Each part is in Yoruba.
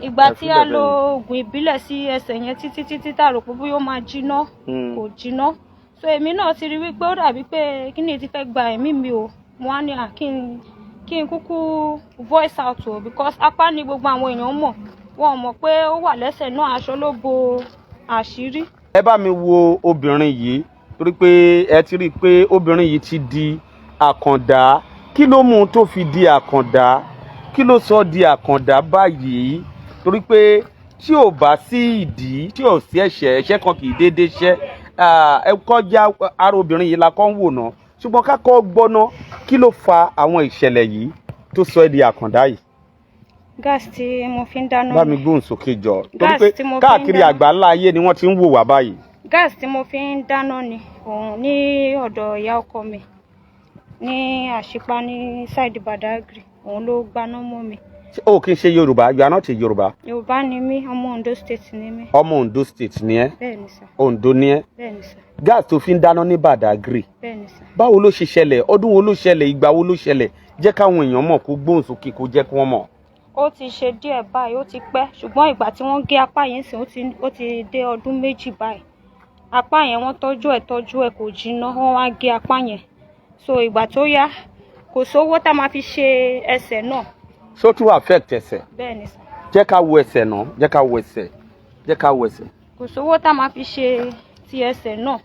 ìgbà tí a lo oògùn ìbílẹ̀ sí ẹsẹ̀ yẹn títí tá rò pé bóyá ó máa jiná kò jiná so èmi náà ti rí wípé ó dàbí pé kíni ti fẹ́ gba ẹ̀mí mi o mo á ní kí n kúkú voice out o because apá ni gbogbo àwọn èèyàn mọ̀ wọn mọ̀ pé ó wà lẹ́sẹ̀ náà aṣọ ló bo àṣírí. ẹ bá mi wo obìnrin yìí torí pé ẹ ti rí i pé obìnrin yìí ti di àkàndá kí ló mú un tó fi di àkàndá kí ló sọ di àkàndá báyìí torí pé tí ò bá sí ìdí tí ò sí ẹ̀ṣẹ̀ kan kì í déédéé ṣẹ́ ẹ kọjá ara obìnrin yìí la kọ́ ń wò ná ṣùgbọ́n ká kọ́ gbọ́ná kí ló fa àwọn ìṣẹ̀lẹ̀ yìí tó sọ ẹ́ di àkàndá yìí. gáàsì tí mo fi ń dáná. bá mi gbóhùn sókè jọ torí pé káàkiri àgbáńlá ayé ni wọ́n ti ń wò wá báyìí. gáàsì tí mo fi ń dáná ni òun ní ọ̀dọ̀ ìyá ọkọ mi ní àṣìpá ní ṣáìdì Badagry òun ló gbaná mọ́ mi. o kì í ṣe Yorùbá you are not a Yorùbá. Yorùbá ni mí ọmọ Ondo State ni mí. ọmọ Ondo State ni ẹ. bẹ́ẹ̀ni sà. Ondo ni ẹ. bẹ́ẹ̀ni sà. gáàsì tó fi ń dáná ní Badagry. bẹ́ẹ̀ni sà. báwo ló ṣe ṣẹlẹ̀ ọdún wo ló ṣẹlẹ̀ ìgbà wo ló ṣẹlẹ̀ jẹ́ káwọn èèyàn mọ̀ kó gbóhùn sókè kó jẹ́ kí wọ́n mọ̀. ó ti ṣe díẹ̀ báyìí ó ti pẹ́ ṣùgbọ́n ìgbà tí wọ́n gé apá yẹn sìn ó ti dé ọdún méjì báyìí apá yẹn wọ́n tọ́jú ẹ̀ kò jiná wọ́n wá gé apá yẹn so ìgbà tó yá kò sówó tá máa fi ṣe ẹsẹ̀ náà. ṣó tún affect ẹsẹ̀. bẹ́ẹ̀ni sà. jẹ́ ká wo ẹsẹ̀ náà jẹ́ ká wo ẹsẹ̀. kò sówó tá máa fi ṣe ti ẹsẹ̀ náà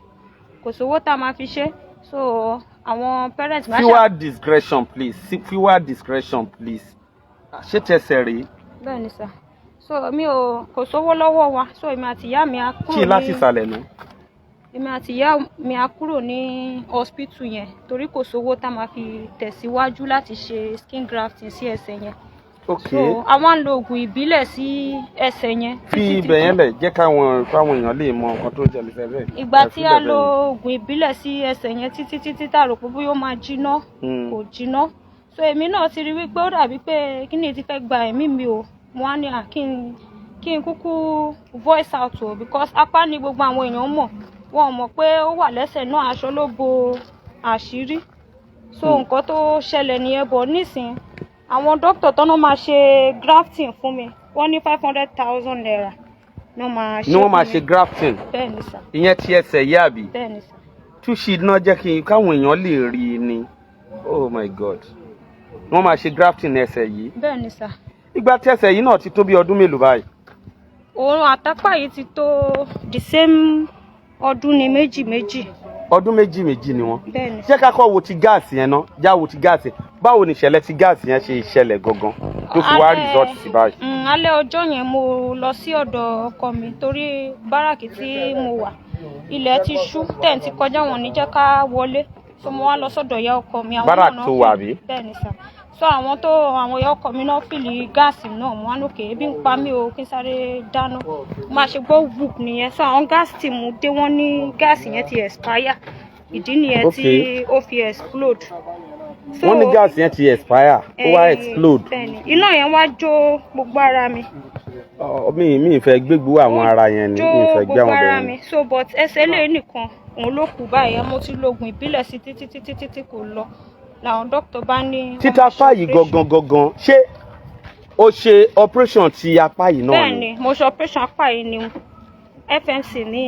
kò sówó tá máa fi ṣe so àwọn parents máa fewer discretion please ṣé tẹsẹ̀ rí. bẹ́ẹ̀ni sà so kò sówó lọ́wọ́ wa so èmi àti ìyá mi á kúrò ní. kí láti sàlẹ̀ nù. èmi àti ìyá mi á kúrò ní hospital yẹn torí kò sówó tá máa fi tẹ̀síwájú láti ṣe skin grafting sí ẹsẹ̀ yẹn. ok so a máa ń lo oògùn ìbílẹ̀ sí ẹsẹ̀ yẹn. fi ibẹ̀ yẹn lẹ̀ jẹ́ káwọn èèyàn lè mọ nǹkan tó ń jẹlẹ̀ fẹ́ bẹ́ẹ̀. ìgbà tí a lo oògùn ìbílẹ̀ sí ẹsẹ̀ yẹn títí tá rò pé bóyá ó máa jiná kò jiná so èmi náà ti rí wípé ó dàbí pé kíni ti fẹ́ gba ẹ̀mí mi o mo á ní kí n kúkú voice out o because apá ni gbogbo àwọn èèyàn mọ̀ wọn mọ̀ pé ó wà lẹ́sẹ̀ náà aṣọ ló bo àṣírí so nǹkan tó ṣẹlẹ̀ nìyẹn bọ̀ nísìn àwọn dókítà tọ́nà máa ṣe grafting fún mi wọ́n ní 500,000 naira ní wọ́n máa ṣe grafting. bẹ́ẹ̀ni sà. ìyẹn ti ẹsẹ̀ yé àbí. bẹ́ẹ̀ni sà. túṣì náà jẹ́ káwọn èèyàn lè rí i ni oh my god wọ́n máa ṣe grafting ẹsẹ̀ yìí. bẹ́ẹ̀ni sà. ìgbà tí ẹsẹ̀ yìí náà ti tó bí ọdún mélòó báyìí. òun àtàpá yìí ti tó the same ọdún ní méjì. ọdún méjì ni wọ́n. bẹ́ẹ̀ni. jẹ́ ká kọ́ wo ti gáàsì yẹn náà já wo ti gáàsì báwo ni ìṣẹ̀lẹ̀ ti gáàsì yẹn ṣe ìṣẹ̀lẹ̀ gangan tó fi wá result sí báyìí. alẹ́ ọjọ́ yẹn mo lọ sí ọ̀dọ̀ ọkọ mi torí báràkì tí mo wà ilẹ̀ ti ṣú tẹ̀ǹtì kọjá wọn ní jẹ́ ká wọlé so mo wá lọ sọ́dọ̀ ìyá ọkọ mi. báràkì tó wà bí. bẹ́ẹ̀ni sà so àwọn ìyá ọkọ mi náà fìlì gáàsì náà mo wá lókè ebi ń pa mí o kí n sáré dáná máa ṣe gbọ́ book nìyẹn so àwọn gáàsì tí mo dé wọ́n ní gáàsì yẹn ti expire ìdí nìyẹn tí ó fi explode. wọ́n ní gáàsì yẹn ti expire ó wá explode. bẹ́ẹ̀ni iná yẹn wá jó gbogbo ara mi. mi ìfẹ́ gbégbó àwọn ara yẹn ni mi ìfẹ́ gbé àwọn bẹ̀rẹ̀ mi so but ẹsẹ̀ lè nìkan òun ló kù báyìí mo ti lo oògùn ìbílẹ̀ sí títí kò lọ làwọn dókítà bá ní. títa apá yìí gangan ṣé o ṣe operation ti apá yìí náà ni. bẹ́ẹ̀ni mo ṣe operation apá yìí ni FMC ní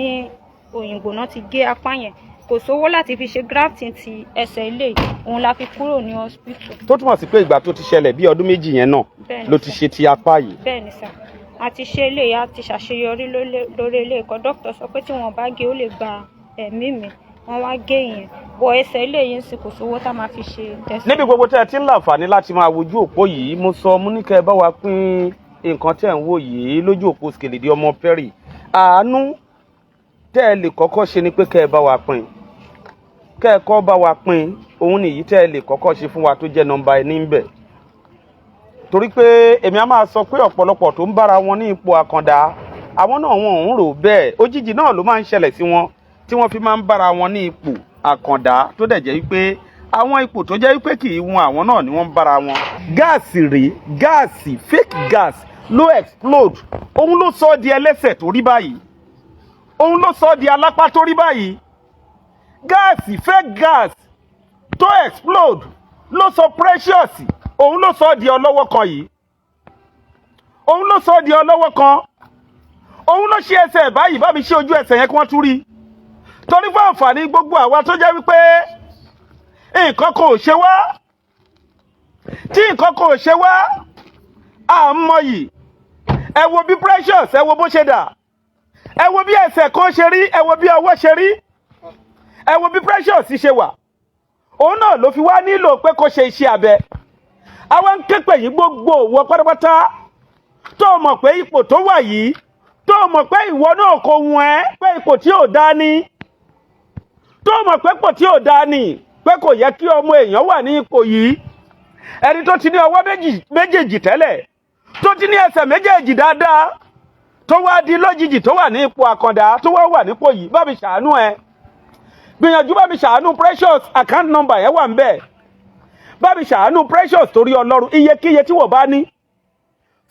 òyìnbó náà ti gé apá yẹn kò sówó láti fi ṣe grafting ti ẹsẹ̀ ilé òun la fi kúrò ní hospital. tó túmọ̀ sí pé ìgbà tó ti ṣẹlẹ̀ bí ọdún méjì yẹn náà ló ti ṣe ti apá yìí. bẹ́ẹ̀ni sà a ti ṣe eléyìí a ti ṣàṣeyọrí lórí ilé ẹ̀kọ́ dókítà sọ pé tí wọ́n bá gé ó lè gba ẹ̀mí mi wọ́n wá gé yẹn bọ ẹsẹ̀ eléyìí ń sìn kò sówó tá máa fi ṣe tẹ̀sán. níbi gbogbo tẹ́ ẹ ti ń láǹfààní láti máa wojú òpó yìí mo sọ mo ní kẹ́ ẹ bá wa pín nǹkan tẹ́ ẹ ń wò yìí lójú òpó Skelede ọmọ Perry àánú tẹ́ ẹ lè kọ́kọ́ ṣe ni pé kẹ́ ẹ bá wa pín kẹ́ ẹ kọ́ bá wa pín òun nìyí tẹ́ ẹ lè kọ́kọ́ ṣe fún wa tó jẹ́ nọ́mbà ẹni ń bẹ̀ torí pé èmi á máa sọ pé ọ̀pọ̀lọpọ̀ tó ń bára wọn ní ipò àkàndá àwọn náà wọn ò ń rò bẹ́ẹ̀ òjijì náà ló máa ń ṣẹlẹ̀ sí wọn tí wọ́n fi máa ń bára wọn ní ipò àkàndá tó dẹ̀ jẹ́ wípé àwọn ipò tó jẹ́ wípé kì í wọn àwọn náà ni wọ́n ń bára wọn. gáàsì rèé gáàsì fake gas ló explode òun ló sọ ọ́ di ẹlẹ́sẹ̀ tó rí báyìí òun ló sọ ọ́ di alápá tó rí báyìí gáàsì fake gas tó explode ló sọ Precious òun ló sọ ọ́ di ọlọ́wọ́ kan yìí òun ló sọ di ọlọ́wọ́ kan, òun ló ṣe ẹsẹ̀ báyìí, bá mi ṣe ojú ẹsẹ̀ yẹn kí wọ́n tún rí. Torí fún àǹfààní gbogbo àwa tó jẹ́ wípé nǹkan kò ṣe wá, tí nǹkan kò ṣe wá, à ń mọyì. Ẹ wo bí Precious, ẹ wo bó ṣe dà, ẹ wo bí ẹsẹ̀ kan ṣe rí, ẹ wo bí ọwọ́ ṣe rí, ẹ wo bí Precious ṣe wà. Òun náà ló fi wá nílò pé kó ṣe iṣẹ́ abẹ. Àwa ń ké pè yín gbogbo òwò pátápátá tó mọ̀ pé ipò tó wà yìí, tó mọ̀ pé ìwọ náà kò wùn ẹ́ pé ipò tí ò dáa ni, tó mọ̀ pé ipò tí ò dáa ni, pé kò yẹ kí ọmọ èèyàn wà ní ipò yìí. Ẹni tó ti ní ọwọ́ méjèèjì tẹ́lẹ̀, tó ti ní ẹsẹ̀ méjèèjì dáadáa, tó wá di lójijì tó wà ní ipò àkàndá, tó wá wà nípò yìí, bá mi ṣàánú ẹ. Gbìyànjú bá mi ṣàánú Precious, account number yẹn wà ń bẹ̀. Bá mi ṣàánú Precious torí Ọlọ́run, iyekíye tí wọ́n bá ní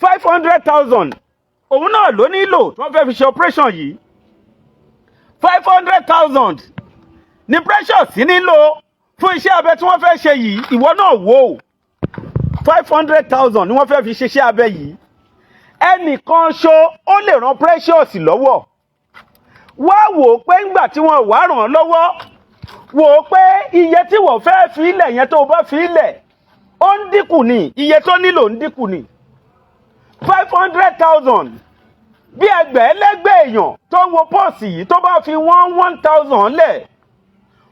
500,000 òun náà ló nílò tó fẹ́ fi ṣe operation yìí. 500,000 ni Precious nílò fún iṣẹ́ abẹ tí wọ́n fẹ́ ṣe yìí. Ìwọ náà wò ó, 500,000 ni wọ́n fẹ́ fi ṣe iṣẹ́ abẹ yìí. Ẹnìkan ṣo ó lè ràn Precious lọ́wọ́. Wá wò ó pé ńgbà tí wọ́n wá ràn án lọ́wọ́, wò ó pé iye tí wọ́n fẹ́ fi ilẹ̀ yẹn tó bá fi ilẹ̀ ó ń dínkù ni, iye tó nílò ń dínkù ni. 500,000 bí ẹgbẹ̀ẹ́lẹ́gbẹ̀ èèyàn tó wo pọ́ọ̀sì yìí tó bá fi 1,000 lẹ̀,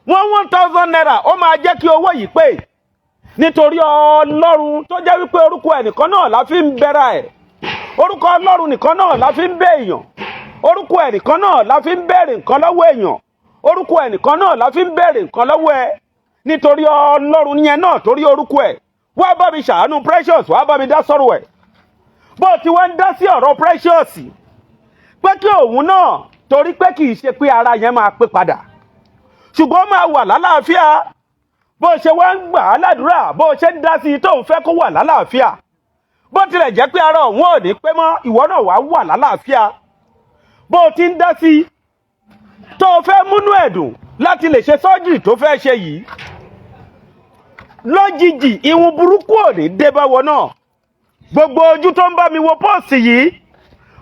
1,000 naira ó máa jẹ́ kí owó yìí pé. Nítorí Ọlọ́run tó jẹ́ wípé orúkọ ẹnìkan náà la fi ń bẹ̀rẹ̀ ẹ̀, orúkọ Ọlọ́run nìkan náà la fi ń bẹ̀ èèyàn, orúkọ ẹnìkan náà la fi ń bẹ̀rẹ̀ nǹkan lọ́wọ́ èèyàn, orúkọ ẹnìkan náà la fi ń bẹ̀rẹ̀ nǹkan lọ́wọ́ ẹ. Nítorí Ọlọ́run yẹn náà, torí orúkọ ẹ̀, wá bá mi ṣàánú Precious, wá bá mi dá sọ̀rọ̀ ẹ̀. Bó ti wá ń dá sí ọ̀rọ̀ Precious pé kí òun náà, torí pé kì í ṣe pé ara yẹn máa pé padà, ṣùgbọ́n máa wà lálàáfíà. Bó ṣe wá ń gbà á ládùúrà, bó ṣe ń dá sí tó ń fẹ́ kó wà lálàáfíà, bó tilẹ̀ jẹ́ pé ara òun ò ní pé mọ́, ìwọ náà wà wà lálàáfíà. Bó ti ń dá sí tó fẹ́ múnú ẹ̀dùn láti lè ṣe surgery tó fẹ́ ṣe yìí, lójijì ìhun burúkú ò ní dé bá wọn náà. Gbogbo ojú tó ń bá mi wo póòsì yìí,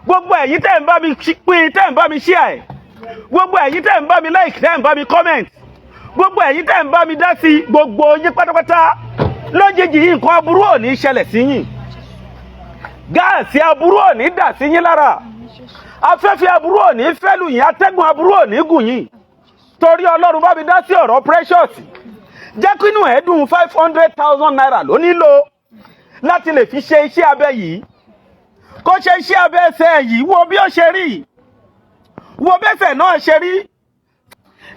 gbogbo ẹ̀yin tẹ́ ń bá mi pín, tẹ́ ń bá mi share, gbogbo ẹ̀yin tẹ́ ń bá mi like, tẹ́ ń bá mi comment, gbogbo ẹ̀yin tẹ́ ń bá mi dá sí, gbogbo yín pátápátá, lójijì nǹkan aburú ò ní ṣẹlẹ̀ sí yín. Gáàsì aburú ò ní dà sí yín lára, afẹ́fẹ́ aburú ò ní fẹ́lù yín, atẹ́gùn aburú ò ní gùn yín. Torí Ọlọ́run bá mi dá sí ọ̀rọ̀ Precious, jẹ́ kí inú ẹ̀ dùn. 500,000 naira ló nílò láti lè fi ṣe iṣẹ́ abẹ yìí. Kó ṣe iṣẹ́ abẹ ẹsẹ̀ yìí, wo bí ó ṣe rí, wo bẹ́sẹ̀ náà ṣe rí.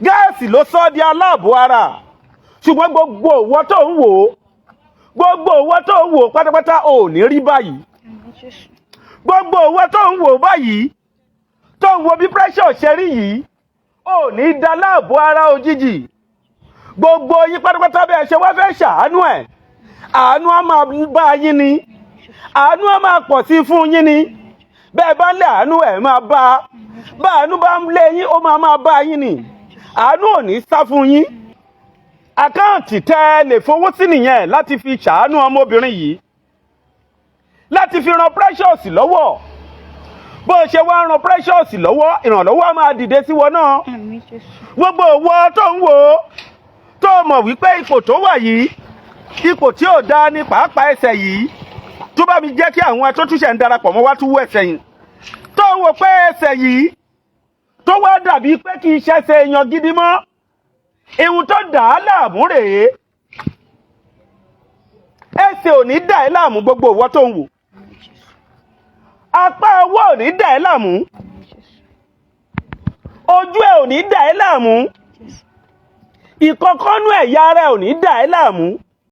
Gáàsì ló sọ di aláàbò ara, ṣùgbọ́n gbogbo òwò tó ń wò, gbogbo òwò tó ń wò pátápátá ò ní rí báyìí. Gbogbo òwò tó ń wò báyìí, tó ń wo bí Precious ṣe rí yìí, ò ní dá láàbò ara òjijì. Gbogbo yín pátápátá bẹ́ẹ̀ ṣe wá fẹ́ ṣàánú ẹ̀, àánú á máa bá yín ni, àánú á máa pọ̀ sí fún yín ni. Bẹ́ẹ̀ bá lé àánú ẹ̀ máa bá, bá àánú bá ń lé yín ó máa bá yín ni. Àánú ò ní sá fún yín. Àkáǹtì tẹ́ lè fowó sí nìyẹn láti fi ṣàánú ọmọbìnrin yìí, láti fi ran Precious lọ́wọ́. Bó ṣe wá ran Precious lọ́wọ́, ìrànlọ́wọ́ á máa dìde sí wọn náà. Gbogbo òwò tó ń wò, tó mọ̀ wípé ipò tó wà yìí, ipò tí ò dáa ní pàápàá ẹsẹ̀ yìí, tó bá mi jẹ́ kí àwọn tó túnṣe ń darapọ̀ mọ́ wá tún wọ ẹsẹ̀ yìí. Tó wò pé ẹsẹ̀ yìí tó wá dàbí pé kì í ṣẹ̀ṣẹ̀ èèyàn gidi mọ́, ìhun tó dà á láàmú rèé. Ẹsẹ̀ ò ní dà ẹ́ láàmú, gbogbo ìwọ tó ń wò. Apá ọwọ́ ò ní dà ẹ́ láàmú, ojú ẹ̀ ò ní dà ẹ́ láàmú, ìkọ̀kọ́nú ẹ̀yà ara ẹ̀ ò ní dà ẹ́ láàmú.